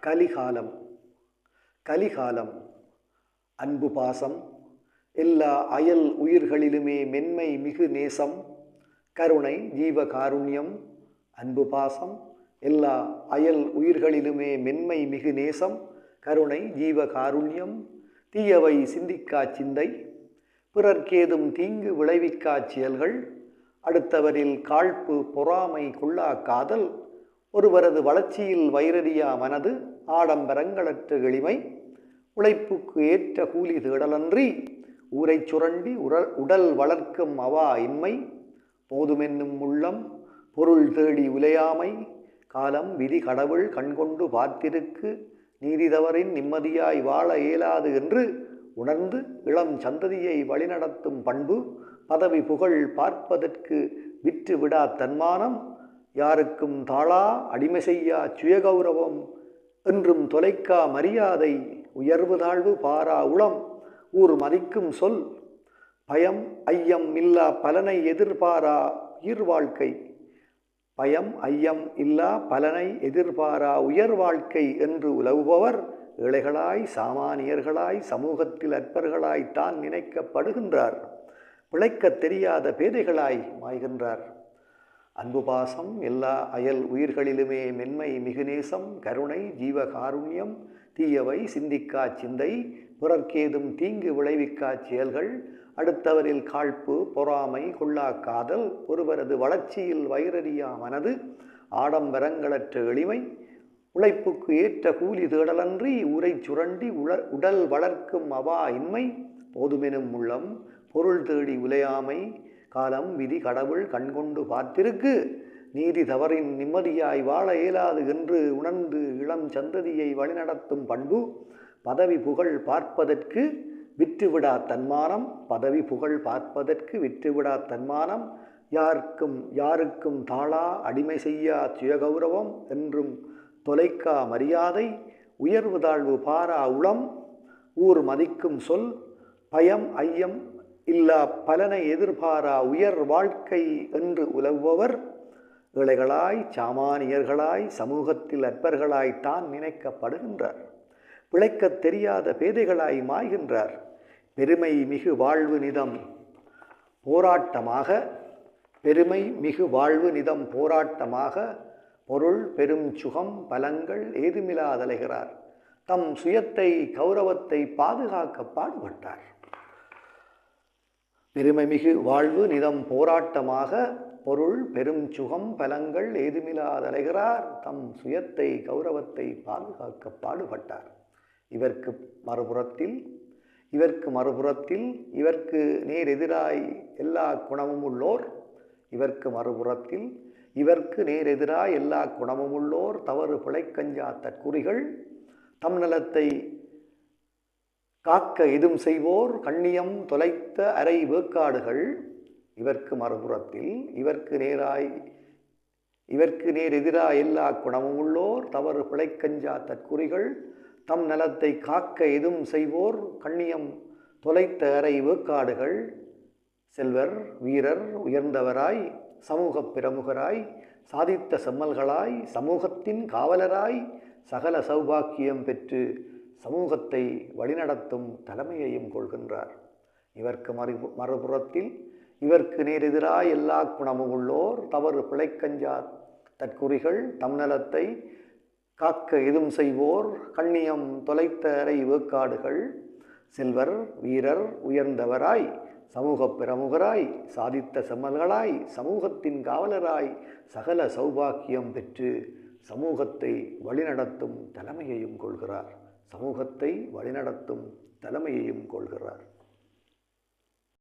கலிகாலம். கலிகாலம் அன்பு பாசம் எல்லா அயல் உயிர்களிலுமே மென்மை மிகு நேசம் கருணை ஜீவ காருண்யம். அன்பு பாசம் எல்லா அயல் உயிர்களிலுமே மென்மை மிகு நேசம் கருணை ஜீவ காருண்யம். தீயவை சிந்திக்கா சிந்தை பிறர்க்கேதும் தீங்கு விளைவிக்கா செயல்கள் அடுத்தவரில் காழ்ப்பு பொறாமை கொள்ளா காதல் ஒருவரது வளர்ச்சியில் வைரறியா மனது ஆடம்பரங்களற்ற எளிமை உழைப்புக்கு ஏற்ற கூலி தேடலன்றி ஊரை சுரண்டி உடல் வளர்க்கும் அவா இன்மை போதுமென்னும் உள்ளம் பொருள் தேடி உலையாமை காலம் விதி கடவுள் கண்கொண்டு பார்த்திருக்கு நீதி தவறின் நிம்மதியாய் வாழ இயலாது என்று உணர்ந்து இளம் சந்ததியை வழிநடத்தும் பண்பு பதவி புகழ் பார்ப்பதற்கு விற்று விடா தன்மானம் யாருக்கும் தாளா அடிமை செய்யா சுயகௌரவம் என்றும் தொலைக்கா மரியாதை உயர்வு தாழ்வு பாரா உளம் ஊர் மதிக்கும் சொல் பயம் ஐயம் இல்லா பலனை எதிர்பாரா உயிர் வாழ்க்கை பயம் ஐயம் இல்லா பலனை எதிர்பாரா உயர் வாழ்க்கை என்று உலவுபவர் ஏழைகளாய் சாமானியர்களாய் சமூகத்தில் அற்பர்களாய் தான் நினைக்கப்படுகின்றார். பிழைக்கத் தெரியாத பேதைகளாய் மாய்கின்றார். அன்பு பாசம் எல்லா அயல் உயிர்களிலுமே மென்மை மிகுநேசம் கருணை ஜீவ காருண்யம். தீயவை சிந்திக்கா சிந்தை பிறர்க்கேதும் தீங்கு விளைவிக்கா செயல்கள் அடுத்தவரில் காழ்ப்பு பொறாமை கொள்ளா காதல் ஒருவரது வளர்ச்சியில் வைரறியா மனது ஆடம்பரங்களற்ற எளிமை உழைப்புக்கு ஏற்ற கூலி தேடலன்றி ஊரை சுரண்டி உடல் வளர்க்கும் அவா இன்மை போதுமெனும் உள்ளம் பொருள் தேடி உலையாமை காலம் விதி கடவுள் கண்கொண்டு பார்த்திருக்கு நீதி தவறின் நிம்மதியாய் வாழ இயலாது என்று உணர்ந்து இளம் சந்ததியை வழிநடத்தும் பண்பு பதவி புகழ் பார்ப்பதற்கு விற்றுவிடா தன்மானம் பதவி புகழ் பார்ப்பதற்கு விற்றுவிடா தன்மானம் யாருக்கும் தாளா அடிமை செய்யா சுயகௌரவம் என்றும் தொலைக்கா மரியாதை உயர்வு தாழ்வு பாரா உளம் ஊர் மதிக்கும் சொல் பயம் ஐயம் இல்லா பலனை எதிர்பாரா உயர் வாழ்க்கை என்று உலவுபவர் ஏழைகளாய் சாமானியர்களாய் சமூகத்தில் அற்பர்களாய் தான் நினைக்கப்படுகின்றார். பிழைக்கத் தெரியாத பேதைகளாய் மாய்கின்றார். பெருமை மிகு வாழ்வு நிதம் போராட்டமாக பெருமை மிகு வாழ்வு நிதம் போராட்டமாக பொருள் பெரும் சுகம் பலங்கள் ஏதுமில்லாதலைகிறார். தம் சுயத்தை கௌரவத்தை பாதுகாக்க பாடுபட்டார். பெருமைமிகு வாழ்வு நிதம் போராட்டமாக பொருள் பெரும் சுகம் பலங்கள் ஏதுமில்லாதலைகிறார். தம் சுயத்தை கௌரவத்தை பாதுகாக்க பாடுபட்டார். இவர்க்கு மறுபுறத்தில் இவர்க்கு நேர் எதிராய் எல்லா குணமும் உள்ளோர் இவர்க்கு நேர் எதிராய் எல்லா குணமும் உள்ளோர் தவறு பிழைக்கஞ்சா தற்குறிகள் தம் நலத்தை காக்க எதும் செய்வோர் கண்ணியம் தொலைத்த அரை வேக்காடுகள். இவர்க்கு மறுபுறத்தில் இவர்க்கு நேர் எதிராய் எல்லா குணமும் உள்ளோர் தவறு பிழைக்கஞ்சா தற்குறிகள் தம் நலத்தை காக்க எதும் செய்வோர் கண்ணியம் தொலைத்த அரை வேக்காடுகள். செல்வர் வீரர் உயர்ந்தவராய் சமூக பிரமுகராய் சாதித்த செம்மல்களாய் சமூகத்தின் காவலராய் சகல சௌபாக்கியம் பெற்று சமூகத்தை வழிநடத்தும் தலைமையையும் கொள்கின்றார். இவர்க்கு மறுபுறத்தில் இவர்க்கு நேரெதிராய் எல்லா குணமும் உள்ளோர் தவறு பிழைக்கஞ்சா தற்குறிகள் தம் நலத்தை காக்க எதும் செய்வோர் கண்ணியம் தொலைத்த அரை வேக்காடுகள். செல்வர் வீரர் உயர்ந்தவராய் சமூக பிரமுகராய் சாதித்த செம்மல்களாய் சமூகத்தின் காவலராய் சகல சௌபாக்கியம் பெற்று சமூகத்தை வழிநடத்தும் தலைமையையும் கொள்கிறார்.